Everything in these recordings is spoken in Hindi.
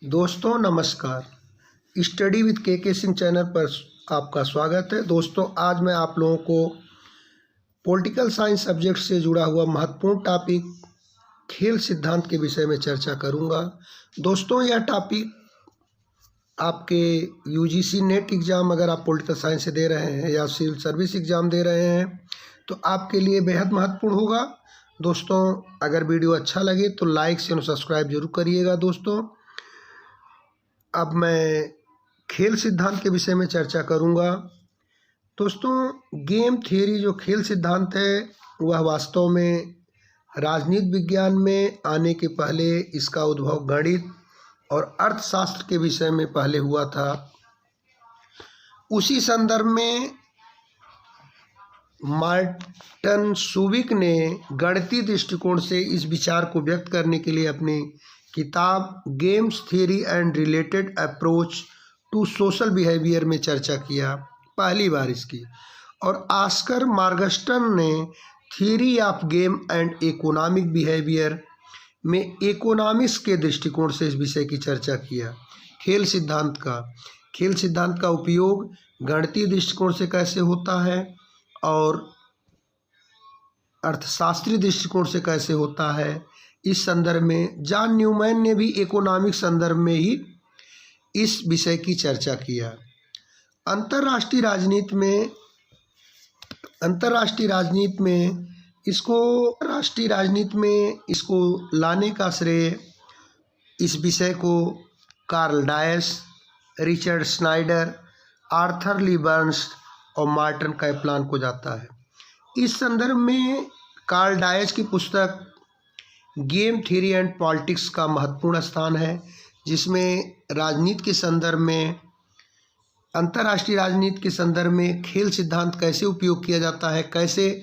दोस्तों नमस्कार। स्टडी विद के सिंह चैनल पर आपका स्वागत है। दोस्तों आज मैं आप लोगों को पॉलिटिकल साइंस सब्जेक्ट से जुड़ा हुआ महत्वपूर्ण टॉपिक खेल सिद्धांत के विषय में चर्चा करूंगा। दोस्तों यह टॉपिक आपके यूजीसी नेट एग्ज़ाम अगर आप पॉलिटिकल साइंस से दे रहे हैं या सिविल सर्विस एग्ज़ाम दे रहे हैं तो आपके लिए बेहद महत्वपूर्ण होगा। दोस्तों अगर वीडियो अच्छा लगे तो लाइक शेयर और सब्सक्राइब जरूर करिएगा। दोस्तों अब मैं खेल सिद्धांत के विषय में चर्चा करूंगा। दोस्तों गेम थियरी जो खेल सिद्धांत है वह वास्तव में राजनीति विज्ञान में आने के पहले इसका उद्भव गणित और अर्थशास्त्र के विषय में पहले हुआ था। उसी संदर्भ में मार्टिन सुबिक ने गणितीय दृष्टिकोण से इस विचार को व्यक्त करने के लिए अपनी किताब games theory and related approach to social behaviour में चर्चा किया पहली बार इसकी। और ऑस्कर मॉर्गनस्टर्न ने theory of game and economic behaviour में इकोनॉमिक्स के दृष्टिकोण से इस विषय की चर्चा किया। खेल सिद्धांत का उपयोग गणितीय दृष्टिकोण से कैसे होता है और अर्थशास्त्रीय दृष्टिकोण से कैसे होता है, इस संदर्भ में जॉन न्यूमैन ने भी इकोनॉमिक संदर्भ में ही इस विषय की चर्चा किया। अंतर्राष्ट्रीय राजनीति में इसको लाने का श्रेय इस विषय को Karl Dyce, Richard Snyder, Arthur Lee Burns और मार्टिन कैपलान को जाता है। इस संदर्भ में कार्ल डायस की पुस्तक गेम थियरी एंड पॉलिटिक्स का महत्वपूर्ण स्थान है, जिसमें राजनीति के संदर्भ में अंतर्राष्ट्रीय राजनीति के संदर्भ में खेल सिद्धांत कैसे उपयोग किया जाता है, कैसे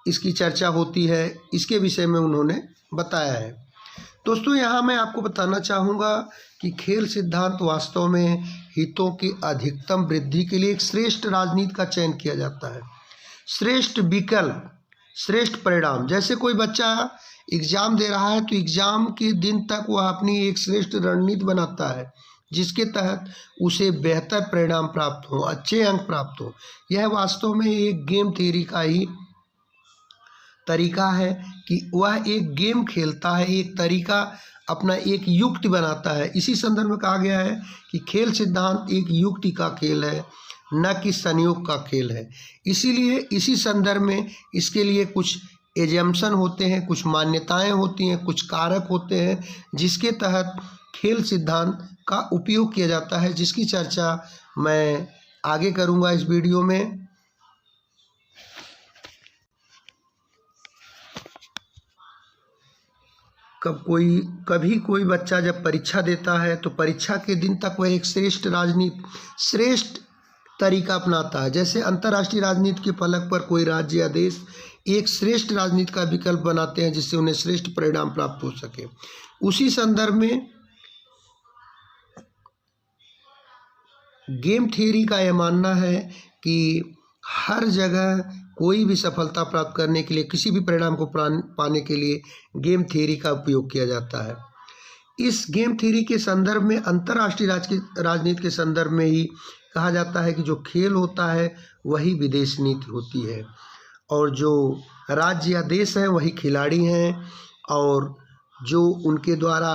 इसकी चर्चा होती है, इसके विषय में उन्होंने बताया है। दोस्तों यहाँ मैं आपको बताना चाहूँगा कि खेल सिद्धांत वास्तव में हितों की अधिकतम वृद्धि के लिए एक श्रेष्ठ राजनीति का चयन किया जाता है। श्रेष्ठ विकल्प, श्रेष्ठ परिणाम। जैसे कोई बच्चा एग्ज़ाम दे रहा है तो एग्ज़ाम के दिन तक वह अपनी एक श्रेष्ठ रणनीति बनाता है जिसके तहत उसे बेहतर परिणाम प्राप्त हो, अच्छे अंक प्राप्त हो। यह वास्तव में एक गेम थियरी का ही तरीका है कि वह एक गेम खेलता है, एक तरीका अपना एक युक्ति बनाता है। इसी संदर्भ में कहा गया है कि खेल सिद्धांत एक युक्ति का खेल है, न कि संयोग का खेल है। इसीलिए इसी संदर्भ में इसके लिए कुछ एजम्पशन होते हैं, कुछ मान्यताएं होती हैं, कुछ कारक होते हैं जिसके तहत खेल सिद्धांत का उपयोग किया जाता है, जिसकी चर्चा मैं आगे करूंगा इस वीडियो में। कभी कोई बच्चा जब परीक्षा देता है तो परीक्षा के दिन तक वह एक श्रेष्ठ तरीका अपनाता है। जैसे अंतर्राष्ट्रीय राजनीति के फलक पर कोई राज्य या देश एक श्रेष्ठ राजनीति का विकल्प बनाते हैं जिससे उन्हें श्रेष्ठ परिणाम प्राप्त हो सके। उसी संदर्भ में गेम थियरी का यह मानना है कि हर जगह कोई भी सफलता प्राप्त करने के लिए, किसी भी परिणाम को पाने के लिए गेम थियरी का उपयोग किया जाता है। इस गेम थियरी के संदर्भ में अंतर्राष्ट्रीय राजनीति के संदर्भ में ही कहा जाता है कि जो खेल होता है वही विदेश नीति होती है और जो राज्य या देश हैं वही खिलाड़ी हैं और जो उनके द्वारा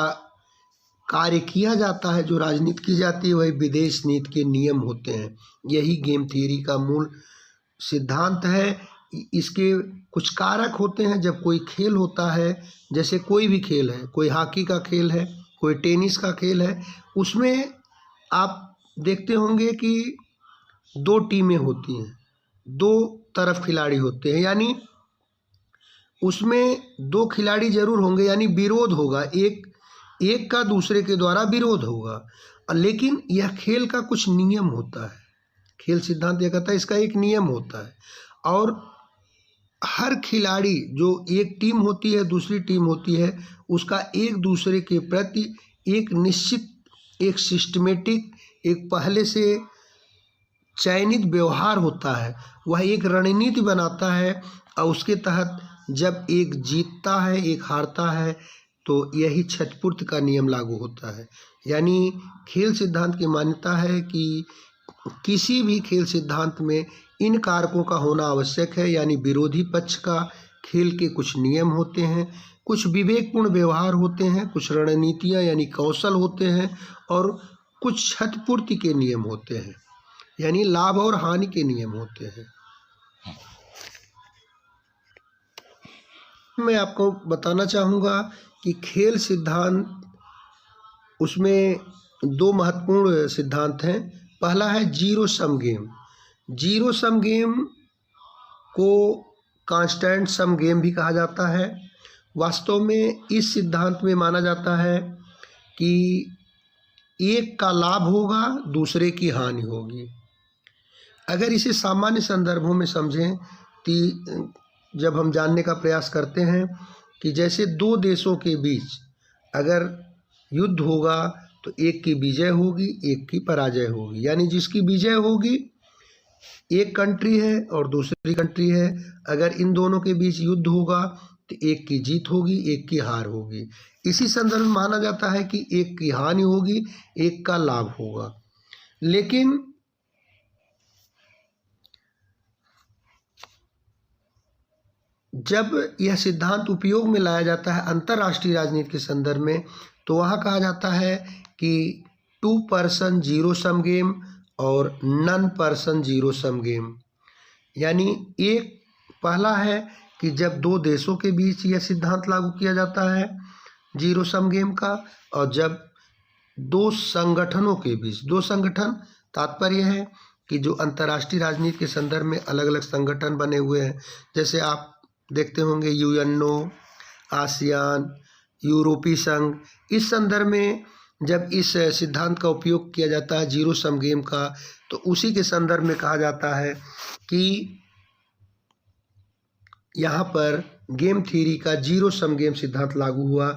कार्य किया जाता है, जो राजनीति की जाती है, वही विदेश नीति के नियम होते हैं। यही गेम थियरी का मूल सिद्धांत है। इसके कुछ कारक होते हैं जब कोई खेल होता है, जैसे कोई भी खेल है, कोई हॉकी का खेल है, कोई टेनिस का खेल है, उसमें आप देखते होंगे कि दो टीमें होती हैं, दो तरफ खिलाड़ी होते हैं, यानी उसमें दो खिलाड़ी जरूर होंगे, यानी विरोध होगा, एक का दूसरे के द्वारा विरोध होगा। लेकिन यह खेल का कुछ नियम होता है। खेल सिद्धांत यह कहता है इसका एक नियम होता है और हर खिलाड़ी, जो एक टीम होती है दूसरी टीम होती है, उसका एक दूसरे के प्रति एक निश्चित, एक सिस्टमेटिक, एक पहले से चयनित व्यवहार होता है। वह एक रणनीति बनाता है और उसके तहत जब एक जीतता है एक हारता है, तो यही क्षतिपूर्ति का नियम लागू होता है। यानी खेल सिद्धांत की मान्यता है कि किसी भी खेल सिद्धांत में इन कारकों का होना आवश्यक है। यानी विरोधी पक्ष का खेल के कुछ नियम होते हैं, कुछ विवेकपूर्ण व्यवहार होते हैं, कुछ रणनीतियाँ यानी कौशल होते हैं, और कुछ क्षतिपूर्ति के नियम होते हैं, यानी लाभ और हानि के नियम होते हैं। मैं आपको बताना चाहूँगा कि खेल सिद्धांत, उसमें दो महत्वपूर्ण सिद्धांत हैं। पहला है zero sum game. Zero sum game को कांस्टेंट सम गेम भी कहा जाता है। वास्तव में इस सिद्धांत में माना जाता है कि एक का लाभ होगा, दूसरे की हानि होगी। अगर इसे सामान्य संदर्भों में समझें कि जब हम जानने का प्रयास करते हैं कि जैसे दो देशों के बीच अगर युद्ध होगा तो एक की विजय होगी, एक की पराजय होगी। यानी जिसकी विजय होगी, एक कंट्री है और दूसरी कंट्री है, अगर इन दोनों के बीच युद्ध होगा तो एक की जीत होगी, एक की हार होगी। इसी संदर्भ में माना जाता है कि एक की हानि होगी, एक का लाभ होगा। लेकिन जब यह सिद्धांत उपयोग में लाया जाता है अंतर्राष्ट्रीय राजनीति के संदर्भ में, तो वहाँ कहा जाता है कि 2 पर्सन जीरो सम गेम और n person zero sum game. यानी एक पहला है कि जब दो देशों के बीच यह सिद्धांत लागू किया जाता है जीरो सम गेम का, और जब दो संगठनों के बीच, दो संगठन तात्पर्य है कि जो अंतर्राष्ट्रीय राजनीति के संदर्भ में अलग अलग संगठन बने हुए हैं, जैसे आप देखते होंगे यूएनओ, आसियान, यूरोपीय संघ। इस संदर्भ में जब इस सिद्धांत का उपयोग किया जाता है जीरो सम गेम का, तो उसी के संदर्भ में कहा जाता है कि यहाँ पर गेम थ्योरी का जीरो सम गेम सिद्धांत लागू हुआ।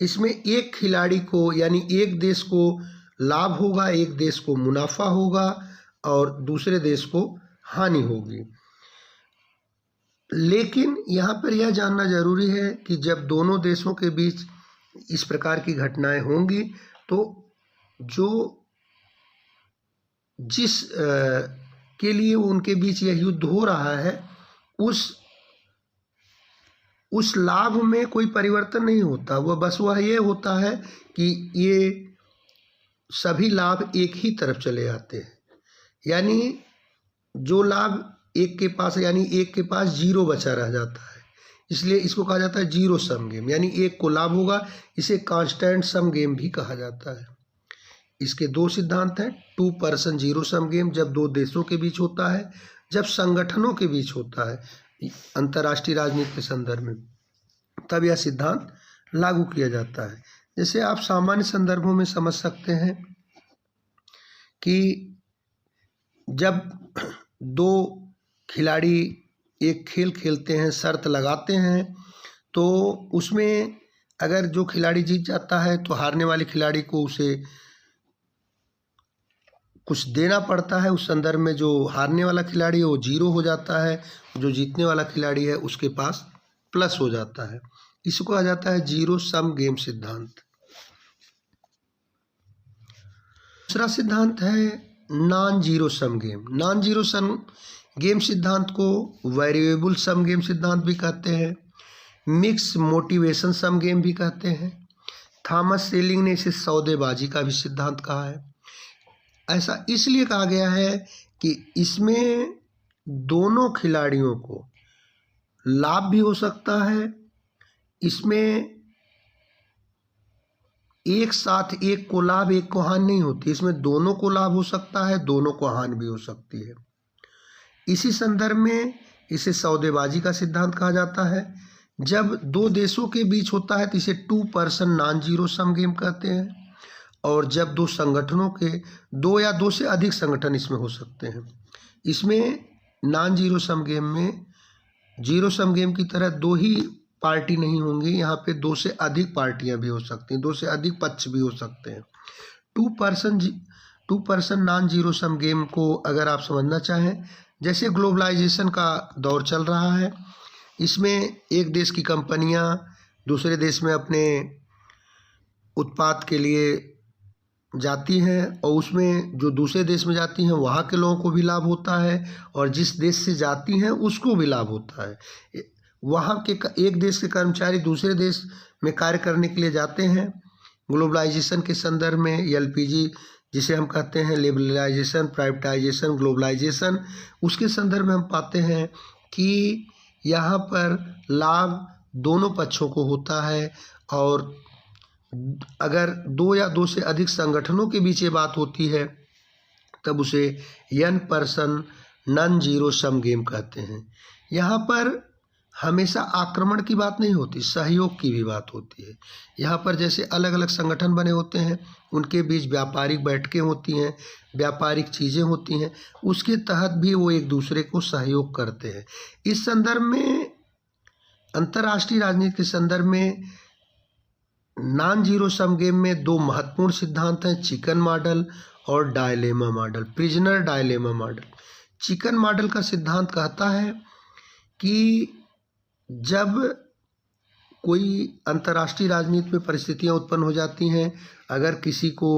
इसमें एक खिलाड़ी को, यानी एक देश को लाभ होगा, एक देश को मुनाफा होगा और दूसरे देश को हानि होगी। लेकिन यहाँ पर यह जानना जरूरी है कि जब दोनों देशों के बीच इस प्रकार की घटनाएं होंगी, तो जो जिस के लिए उनके बीच यह युद्ध हो रहा है, उस लाभ में कोई परिवर्तन नहीं होता। वह ये होता है कि ये सभी लाभ एक ही तरफ चले आते हैं। यानी जो लाभ एक के पास, यानी एक के पास जीरो बचा रह जाता है, इसलिए इसको कहा जाता है जीरो सम गेम। यानी एक को लाभ होगा, इसे कांस्टेंट सम गेम भी कहा जाता है। इसके दो सिद्धांत हैं। 2 पर्सन जीरो सम गेम जब दो देशों के बीच होता है, जब संगठनों के बीच होता है अंतर्राष्ट्रीय राजनीति के संदर्भ में, तब यह सिद्धांत लागू किया जाता है। जैसे आप सामान्य संदर्भों में समझ सकते हैं कि जब दो खिलाड़ी एक खेल खेलते हैं, शर्त लगाते हैं, तो उसमें अगर जो खिलाड़ी जीत जाता है तो हारने वाले खिलाड़ी को उसे कुछ देना पड़ता है। उस संदर्भ में जो हारने वाला खिलाड़ी है वो जीरो हो जाता है, जो जीतने वाला खिलाड़ी है उसके पास प्लस हो जाता है। इसको कहा जाता है जीरो सम गेम सिद्धांत। दूसरा सिद्धांत है non zero sum game. Non zero sum game सिद्धांत को वेरिएबल सम गेम सिद्धांत भी कहते हैं, मिक्स मोटिवेशन सम गेम भी कहते हैं। थॉमस सेलिंग ने इसे सौदेबाजी का भी सिद्धांत कहा है। ऐसा इसलिए कहा गया है कि इसमें दोनों खिलाड़ियों को लाभ भी हो सकता है, इसमें एक साथ एक को लाभ एक को हानि नहीं होती, इसमें दोनों को लाभ हो सकता है, दोनों को हानि भी हो सकती है। इसी संदर्भ में इसे सौदेबाजी का सिद्धांत कहा जाता है। जब दो देशों के बीच होता है तो इसे 2 person non zero sum game कहते हैं, और जब दो संगठनों के, दो या दो से अधिक संगठन इसमें हो सकते हैं। इसमें नॉन जीरो सम गेम में जीरो सम गेम की तरह दो ही पार्टी नहीं होंगी, यहाँ पे दो से अधिक पार्टियां भी हो सकती हैं, दो से अधिक पक्ष भी हो सकते हैं। 2 person non zero sum game को अगर आप समझना चाहें, जैसे ग्लोबलाइजेशन का दौर चल रहा है, इसमें एक देश की कंपनियां दूसरे देश में अपने उत्पाद के लिए जाती हैं और उसमें जो दूसरे देश में जाती हैं वहाँ के लोगों को भी लाभ होता है और जिस देश से जाती हैं उसको भी लाभ होता है। वहाँ के एक देश के कर्मचारी दूसरे देश में कार्य करने के लिए जाते हैं। ग्लोबलाइजेशन के संदर्भ में एलपीजी जिसे हम कहते हैं लिबरलाइजेशन, प्राइवेटाइजेशन, ग्लोबलाइजेशन, उसके संदर्भ में हम पाते हैं कि यहाँ पर लाभ दोनों पक्षों को होता है। और अगर दो या दो से अधिक संगठनों के बीच ये बात होती है तब उसे n person non zero sum game कहते हैं। यहाँ पर हमेशा आक्रमण की बात नहीं होती, सहयोग की भी बात होती है। यहाँ पर जैसे अलग अलग संगठन बने होते हैं, उनके बीच व्यापारिक बैठकें होती हैं, व्यापारिक चीज़ें होती हैं, उसके तहत भी वो एक दूसरे को सहयोग करते हैं। इस संदर्भ में अंतर्राष्ट्रीय राजनीति के संदर्भ में नॉन जीरो सम गेम में दो महत्वपूर्ण सिद्धांत हैं, चिकन मॉडल और dilemma model, prisoner dilemma model. Chicken model का सिद्धांत कहता है कि जब कोई अंतर्राष्ट्रीय राजनीति में परिस्थितियां उत्पन्न हो जाती हैं, अगर किसी को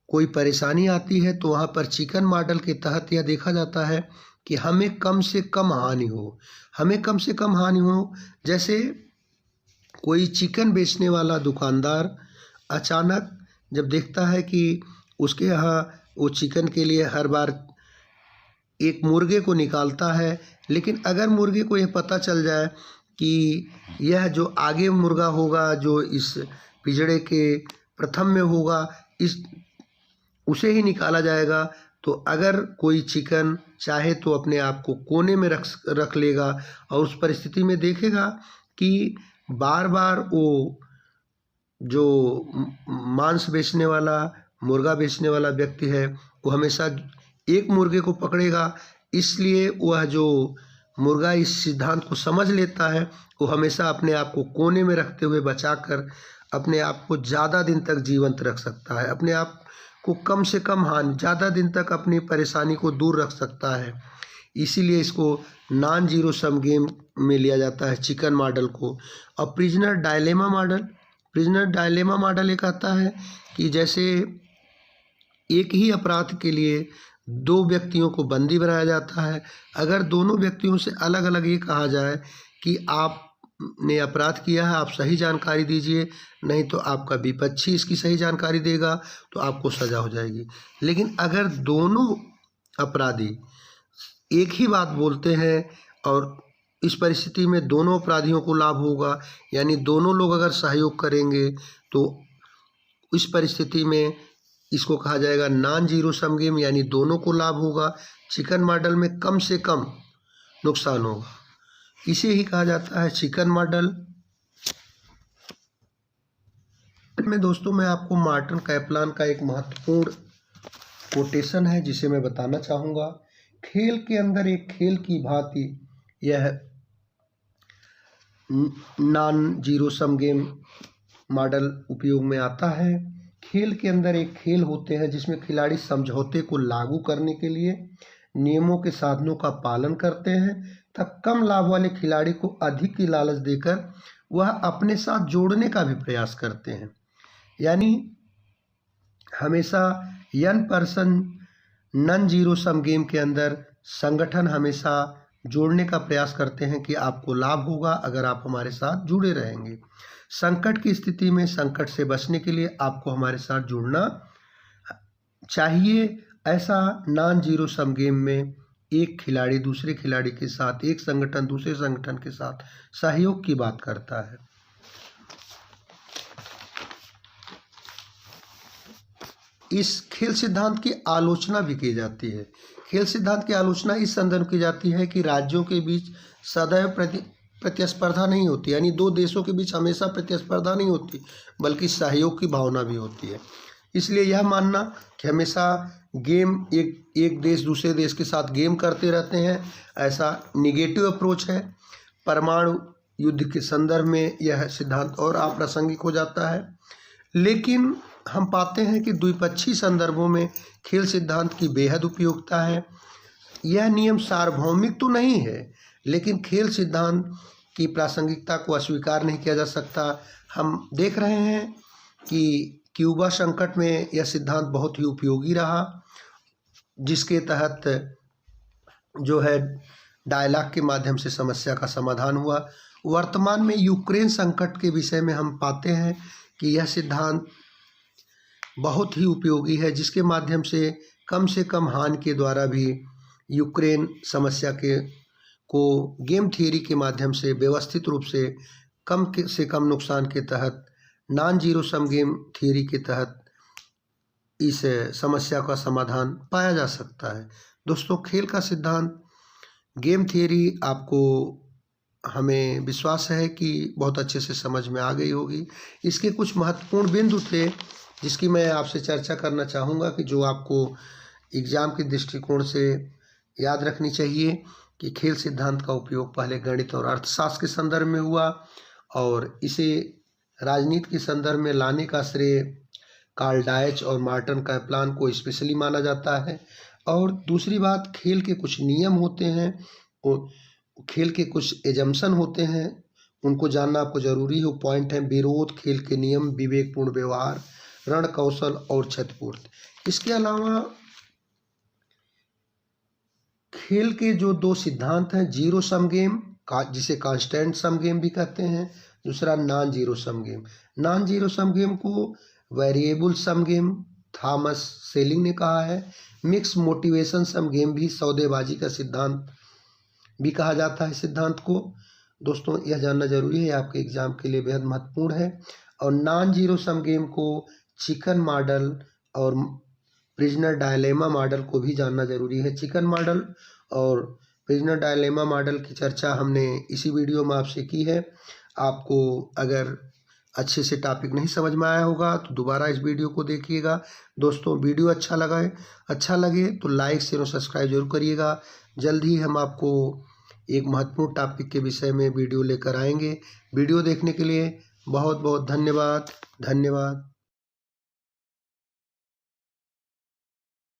कोई परेशानी आती है तो वहाँ पर चिकन मॉडल के तहत यह देखा जाता है कि हमें कम से कम हानि हो, हमें कम से कम हानि हो। जैसे कोई चिकन बेचने वाला दुकानदार अचानक जब देखता है कि उसके यहाँ वो चिकन के लिए हर बार एक मुर्गे को निकालता है, लेकिन अगर मुर्गे को यह पता चल जाए कि यह जो आगे मुर्गा होगा, जो इस पिंजड़े के प्रथम में होगा, इस उसे ही निकाला जाएगा, तो अगर कोई चिकन चाहे तो अपने आप को कोने में रख लेगा और उस परिस्थिति में देखेगा कि बार बार वो जो मांस बेचने वाला, मुर्गा बेचने वाला व्यक्ति है वो हमेशा एक मुर्गे को पकड़ेगा। इसलिए वह जो मुर्गा इस सिद्धांत को समझ लेता है, वो हमेशा अपने आप को कोने में रखते हुए बचाकर अपने आप को ज़्यादा दिन तक जीवंत रख सकता है, अपने आप को कम से कम हानि, ज़्यादा दिन तक अपनी परेशानी को दूर रख सकता है। इसीलिए इसको नॉन जीरो सम गेम में लिया जाता है, चिकन मॉडल को। और प्रिजनर डायलेमा मॉडल ये कहता है कि जैसे एक ही अपराध के लिए दो व्यक्तियों को बंदी बनाया जाता है, अगर दोनों व्यक्तियों से अलग अलग ये कहा जाए कि आपने अपराध किया है, आप सही जानकारी दीजिए, नहीं तो आपका विपक्षी इसकी सही जानकारी देगा तो आपको सज़ा हो जाएगी। लेकिन अगर दोनों अपराधी एक ही बात बोलते हैं और इस परिस्थिति में दोनों अपराधियों को लाभ होगा, यानी दोनों लोग अगर सहयोग करेंगे तो इस परिस्थिति में इसको कहा जाएगा नॉन जीरो सम गेम, यानी दोनों को लाभ होगा। चिकन मॉडल में कम से कम नुकसान होगा, इसे ही कहा जाता है चिकन मॉडल। में दोस्तों मैं आपको मार्टिन कैपलान का एक महत्वपूर्ण कोटेशन है जिसे मैं बताना चाहूँगा। खेल के अंदर एक खेल की भांति यह non zero sum game model उपयोग में आता है। खेल के अंदर एक खेल होते हैं जिसमें खिलाड़ी समझौते को लागू करने के लिए नियमों के साधनों का पालन करते हैं, तब कम लाभ वाले खिलाड़ी को अधिक की लालच देकर वह अपने साथ जोड़ने का भी प्रयास करते हैं। यानी हमेशा n person non zero sum game के अंदर संगठन हमेशा जोड़ने का प्रयास करते हैं कि आपको लाभ होगा अगर आप हमारे साथ जुड़े रहेंगे। संकट की स्थिति में संकट से बचने के लिए आपको हमारे साथ जुड़ना चाहिए। ऐसा नॉन जीरो सम गेम में एक खिलाड़ी दूसरे खिलाड़ी के साथ, एक संगठन दूसरे संगठन के साथ सहयोग की बात करता है। इस खेल सिद्धांत की आलोचना भी की जाती है। खेल सिद्धांत की आलोचना इस संदर्भ की जाती है कि राज्यों के बीच सदैव प्रतिस्पर्धा नहीं होती, यानी दो देशों के बीच हमेशा प्रतिस्पर्धा नहीं होती बल्कि सहयोग की भावना भी होती है। इसलिए यह मानना कि हमेशा गेम एक देश दूसरे देश के साथ गेम करते रहते हैं, ऐसा निगेटिव अप्रोच है। परमाणु युद्ध के संदर्भ में यह सिद्धांत और अप्रासंगिक हो जाता है। लेकिन हम पाते हैं कि द्विपक्षीय संदर्भों में खेल सिद्धांत की बेहद उपयोगिता है। यह नियम सार्वभौमिक तो नहीं है, लेकिन खेल सिद्धांत की प्रासंगिकता को अस्वीकार नहीं किया जा सकता। हम देख रहे हैं कि क्यूबा संकट में यह सिद्धांत बहुत ही उपयोगी रहा, जिसके तहत जो है डायलॉग के माध्यम से समस्या का समाधान हुआ। वर्तमान में यूक्रेन संकट के विषय में हम पाते हैं कि यह सिद्धांत बहुत ही उपयोगी है, जिसके माध्यम से कम हानि के द्वारा भी यूक्रेन समस्या को गेम थियरी के माध्यम से व्यवस्थित रूप से कम नुकसान के तहत non zero sum game theory के तहत इस समस्या का समाधान पाया जा सकता है। दोस्तों, खेल का सिद्धांत गेम थियरी आपको हमें विश्वास है कि बहुत अच्छे से समझ में आ गई होगी। इसके कुछ महत्वपूर्ण बिंदु थे जिसकी मैं आपसे चर्चा करना चाहूँगा कि जो आपको एग्ज़ाम के दृष्टिकोण से याद रखनी चाहिए कि खेल सिद्धांत का उपयोग पहले गणित और अर्थशास्त्र के संदर्भ में हुआ और इसे राजनीति के संदर्भ में लाने का श्रेय कार्ल डायच और मार्टिन कैप्लान को स्पेशली माना जाता है। और दूसरी बात, खेल के कुछ नियम होते हैं और खेल के कुछ एजम्पशन होते हैं, उनको जानना आपको जरूरी है। पॉइंट है विरोध, खेल के नियम, विवेकपूर्ण व्यवहार, रण कौशल और क्षतिपूर्ति। इसके अलावा खेल के जो दो सिद्धांत हैं, जीरो सम गेम जिसे कांस्टेंट सम गेम भी कहते हैं, दूसरा non zero sum game. Non zero sum game को variable sum game Thomas selling ने कहा है। मिक्स मोटिवेशन सम गेम भी सौदेबाजी का सिद्धांत भी कहा जाता है सिद्धांत को। दोस्तों, यह जानना जरूरी है, आपके एग्जाम के लिए बेहद महत्वपूर्ण है। और नॉन जीरो सम गेम को चिकन मॉडल और प्रिजनर डायलेमा मॉडल को भी जानना जरूरी है। चिकन मॉडल और प्रिजनर डायलेमा मॉडल की चर्चा हमने इसी वीडियो में आपसे की है। आपको अगर अच्छे से टॉपिक नहीं समझ में आया होगा तो दोबारा इस वीडियो को देखिएगा। दोस्तों, वीडियो अच्छा लगे तो लाइक शेयर और सब्सक्राइब जरूर करिएगा। जल्द ही हम आपको एक महत्वपूर्ण टॉपिक के विषय में वीडियो लेकर आएंगे। वीडियो देखने के लिए बहुत बहुत धन्यवाद।